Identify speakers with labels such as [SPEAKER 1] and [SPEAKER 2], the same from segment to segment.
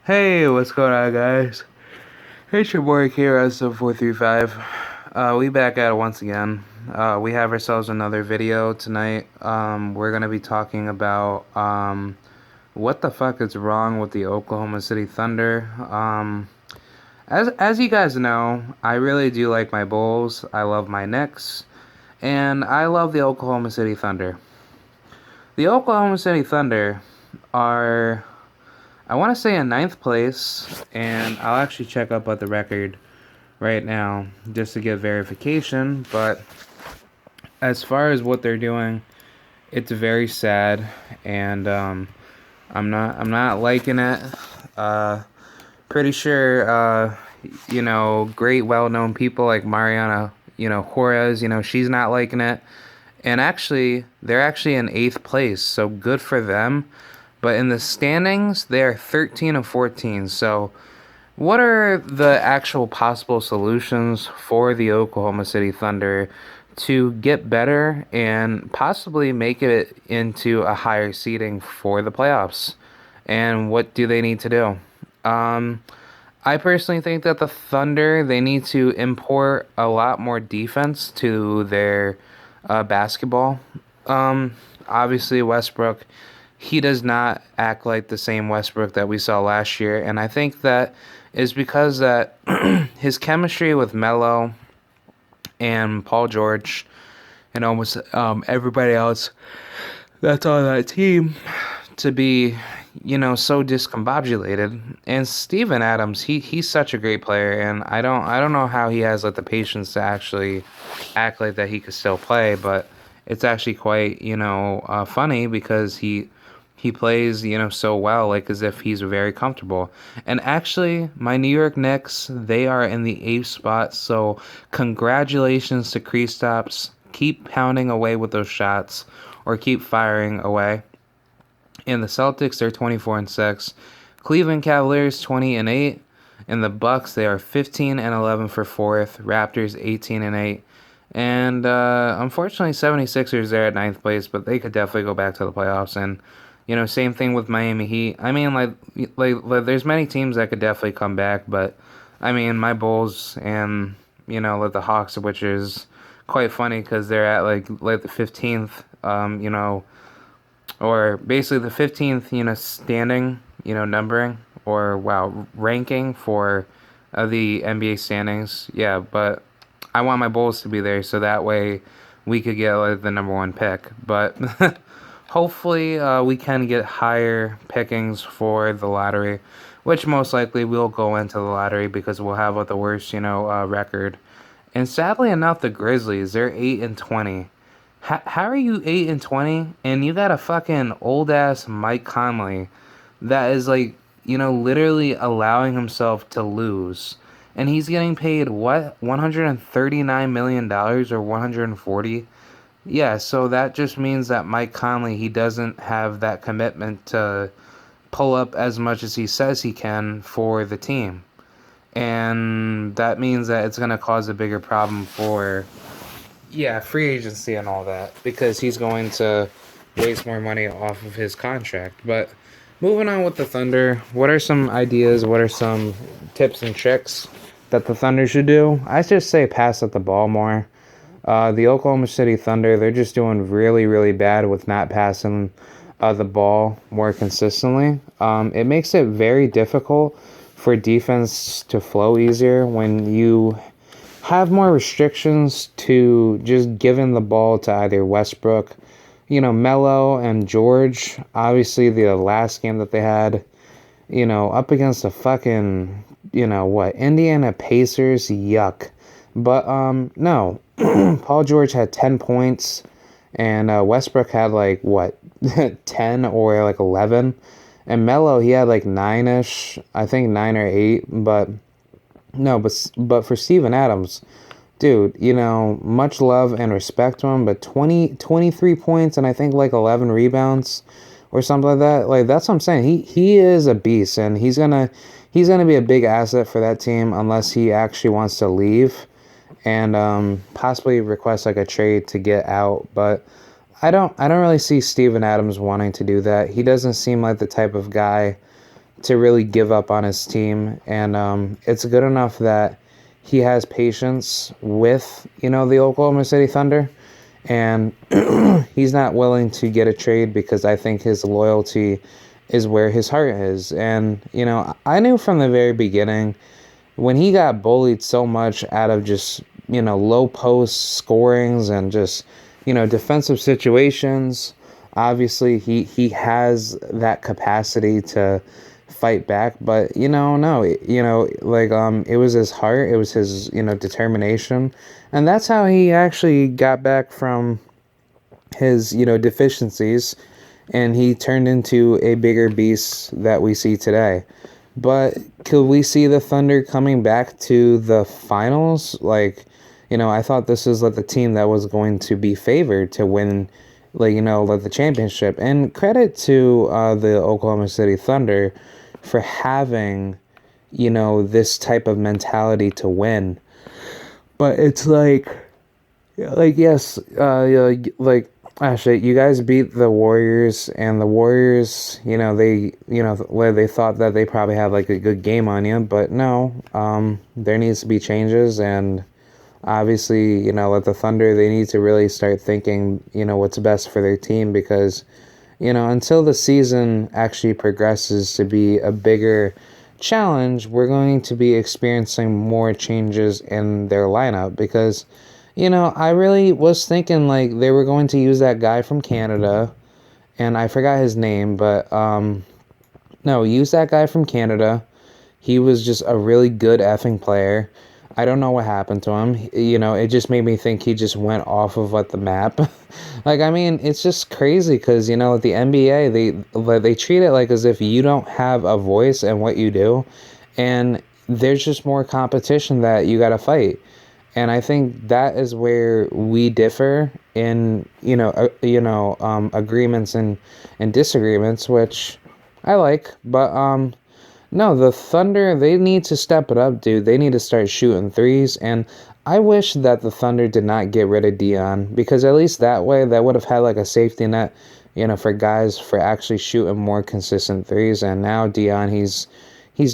[SPEAKER 1] Hey, what's going on, guys? It's your boy KRS435. We back at it once again. We have ourselves another video tonight. We're gonna be talking about what the fuck is wrong with the Oklahoma City Thunder. As you guys know, I really do like my Bulls. I love my Knicks, and I love the Oklahoma City Thunder. The Oklahoma City Thunder are, I want to say, in ninth place, and I'll actually check up at the record right now just to get verification. But as far as what they're doing, it's very sad, and I'm not liking it. Uh, Pretty sure great well-known people like Mariana Juarez, she's not liking it. And actually, they're actually in eighth place, so good for them. But in the standings, they're 13 and 14. So, what are the actual possible solutions for the Oklahoma City Thunder to get better and possibly make it into a higher seeding for the playoffs? And what do they need to do? I personally think that the Thunder, they need to import a lot more defense to their basketball. Obviously Westbrook, he does not act like the same Westbrook that we saw last year, and I think that is because that his chemistry with Melo and Paul George and almost everybody else that's on that team to be, so discombobulated. And Steven Adams, he's such a great player, and I don't know how he has like the patience to actually act like that he could still play, but it's actually quite, funny because he plays, so well, like as if he's very comfortable. And actually, my New York Knicks, they are in the eighth spot, so congratulations to Kristaps. Keep pounding away with those shots, or keep firing away. And the Celtics, they're 24 and 6. Cleveland Cavaliers 20 and 8. And the Bucks, they are 15 and 11 for fourth. Raptors 18 and 8. And unfortunately, 76ers there at ninth place, but they could definitely go back to the playoffs. And same thing with Miami Heat. I mean, like there's many teams that could definitely come back, but I mean, my Bulls and like the Hawks, which is quite funny because they're at like the 15th, or basically the 15th, standing, numbering, or wow, ranking for the NBA standings. Yeah, but I want my Bulls to be there so that way we could get like the number one pick. But hopefully we can get higher pickings for the lottery, which most likely we'll go into the lottery because we'll have the worst, record. And sadly enough, the Grizzlies, they're 8 and 20. How are you 8 and 20 and you got a fucking old ass Mike Conley that is like, literally allowing himself to lose, and he's getting paid what, $139 million or 140? Yeah, so that just means that Mike Conley, he doesn't have that commitment to pull up as much as he says he can for the team. And that means that it's going to cause a bigger problem for, yeah, free agency and all that, because he's going to waste more money off of his contract. But moving on with the Thunder, what are some ideas? What are some tips and tricks that the Thunder should do? I just say pass at the ball more. The Oklahoma City Thunder, they're just doing really, really bad with not passing the ball more consistently. It makes it very difficult for defense to flow easier when you have more restrictions to just giving the ball to either Westbrook, Melo and George. Obviously, the last game that they had, up against the fucking, Indiana Pacers, yuck. But, no, Paul George had 10 points, and Westbrook had, 10 or, 11. And Melo, he had, 9-ish, I think 9 or 8, but no, but for Steven Adams, dude, much love and respect to him, but 23 points and I think 11 rebounds or something like that. Like, that's what I'm saying. He is a beast, and he's gonna be a big asset for that team unless he actually wants to leave and possibly request a trade to get out. But I don't really see Steven Adams wanting to do that. He doesn't seem like the type of guy to really give up on his team, and it's good enough that he has patience with the Oklahoma City Thunder, and he's not willing to get a trade because I think his loyalty is where his heart is. And I knew from the very beginning when he got bullied so much out of just low post scorings and just defensive situations. Obviously, he has that capacity to fight back, but no, it was his heart, it was his determination, and that's how he actually got back from his deficiencies, and he turned into a bigger beast that we see today. But could we see the Thunder coming back to the finals? I thought this was the team that was going to be favored to win, the championship. And credit to the Oklahoma City Thunder for having, this type of mentality to win. But it's yes, actually, you guys beat the Warriors, and the Warriors, they thought that they probably had a good game on you, but no, there needs to be changes, and obviously, with the Thunder, they need to really start thinking, what's best for their team, because, until the season actually progresses to be a bigger challenge, we're going to be experiencing more changes in their lineup, because I really was thinking they were going to use that guy from Canada, and I forgot his name, but no, use that guy from Canada. He was just a really good effing player. I don't know what happened to him. It just made me think he just went off of the map. It's just crazy because at the NBA they treat it as if you don't have a voice in what you do, and there's just more competition that you got to fight. And I think that is where we differ in, agreements and disagreements, which I like. But no, the Thunder, they need to step it up, dude. They need to start shooting threes. And I wish that the Thunder did not get rid of Dion, because at least that way, that would have had a safety net, for guys for actually shooting more consistent threes. And now Dion, he's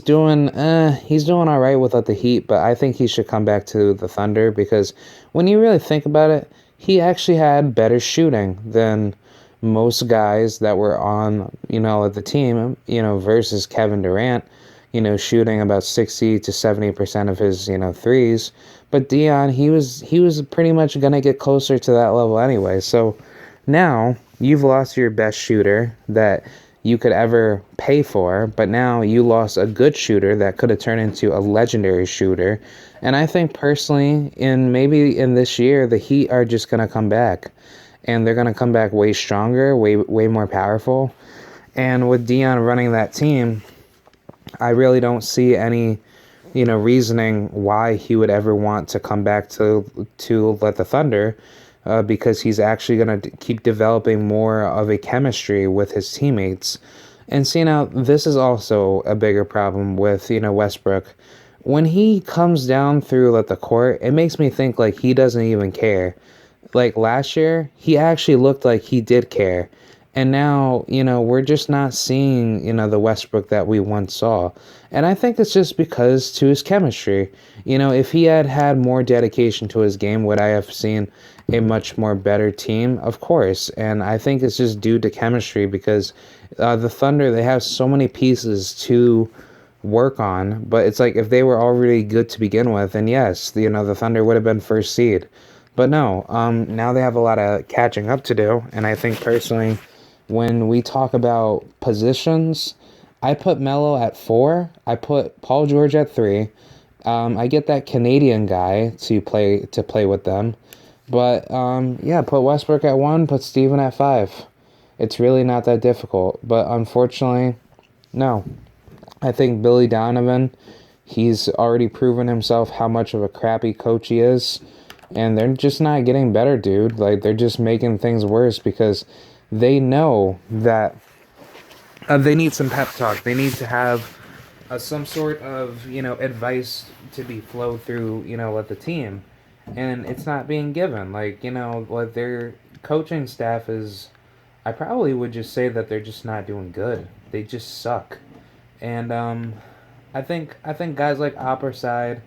[SPEAKER 1] doing all right without the Heat, but I think he should come back to the Thunder, because when you really think about it, he actually had better shooting than most guys that were on, at the team, versus Kevin Durant, shooting about 60 to 70% of his, threes. But Dion, he was pretty much going to get closer to that level anyway. So now you've lost your best shooter that you could ever pay for, but now you lost a good shooter that could have turned into a legendary shooter. And I think personally, maybe in this year, the Heat are just going to come back, and they're going to come back way stronger, way more powerful. And with Dion running that team, I really don't see any, reasoning why he would ever want to come back to let the Thunder, because he's actually going to keep developing more of a chemistry with his teammates. And see, now, this is also a bigger problem with, Westbrook. When he comes down through the court, it makes me think he doesn't even care. Last year, he actually looked like he did care. And now, we're just not seeing, the Westbrook that we once saw. And I think it's just because to his chemistry. If he had had more dedication to his game, would I have seen a much more better team? Of course. And I think it's just due to chemistry, because the Thunder, they have so many pieces to work on. But it's if they were already good to begin with, then yes, the Thunder would have been first seed. But no, now they have a lot of catching up to do. And I think personally, when we talk about positions, I put Melo at 4. I put Paul George at 3. I get that Canadian guy to play with them. But yeah, put Westbrook at 1, put Steven at 5. It's really not that difficult. But unfortunately, no. I think Billy Donovan, he's already proven himself how much of a crappy coach he is. And they're just not getting better, dude. They're just making things worse, because they know that they need some pep talk. They need to have some sort of, advice to be flowed through, with the team. And it's not being given. Their coaching staff is, I probably would just say that they're just not doing good. They just suck. And I think guys like Opera Side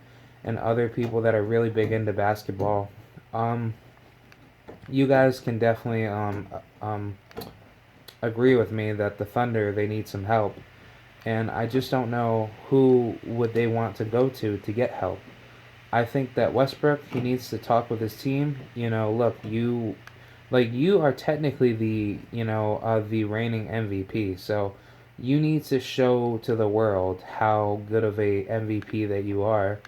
[SPEAKER 1] and other people that are really big into basketball, um, you guys can definitely agree with me that the Thunder, they need some help, and I just don't know who would they want to go to get help. I think that Westbrook, he needs to talk with his team. Look, you are technically the reigning MVP, so you need to show to the world how good of a MVP that you are,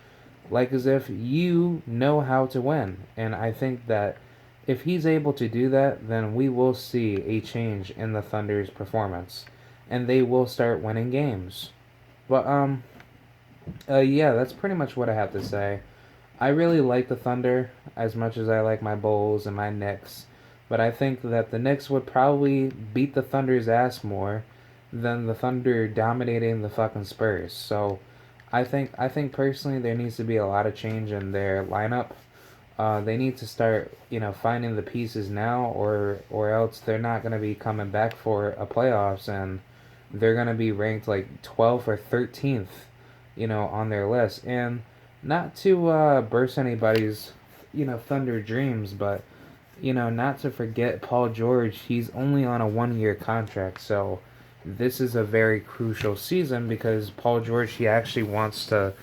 [SPEAKER 1] like as if you know how to win. And I think that if he's able to do that, then we will see a change in the Thunder's performance, and they will start winning games. But yeah, that's pretty much what I have to say. I really like the Thunder as much as I like my Bulls and my Knicks, but I think that the Knicks would probably beat the Thunder's ass more than the Thunder dominating the fucking Spurs. So I think personally there needs to be a lot of change in their lineup. They need to start, finding the pieces now, or else they're not gonna be coming back for a playoffs, and they're gonna be ranked like 12th or 13th, on their list. And not to burst anybody's, Thunder dreams, but not to forget Paul George. He's only on a 1 year contract, so this is a very crucial season because Paul George, he actually wants to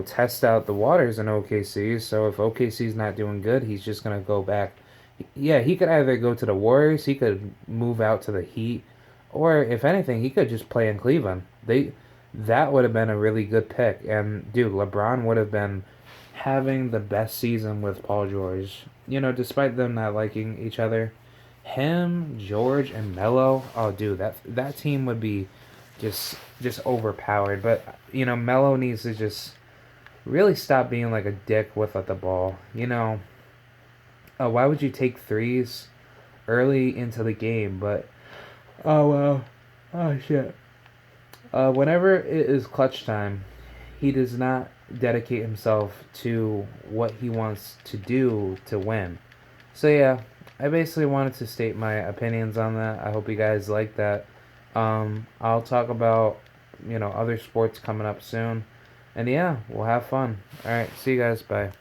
[SPEAKER 1] test out the waters in OKC. So if OKC's not doing good, he's just gonna go back. Yeah, he could either go to the Warriors, he could move out to the Heat, or if anything, he could just play in Cleveland. That would have been a really good pick. And dude, LeBron would have been having the best season with Paul George. Despite them not liking each other, him, George, and Melo. Oh, dude, that team would be just overpowered. But Melo needs to just really stop being like a dick with the ball. Why would you take threes early into the game? But oh well, oh shit. Whenever it is clutch time, he does not dedicate himself to what he wants to do to win. So yeah, I basically wanted to state my opinions on that. I hope you guys like that. I'll talk about other sports coming up soon, and yeah, we'll have fun. All right, see you guys. Bye.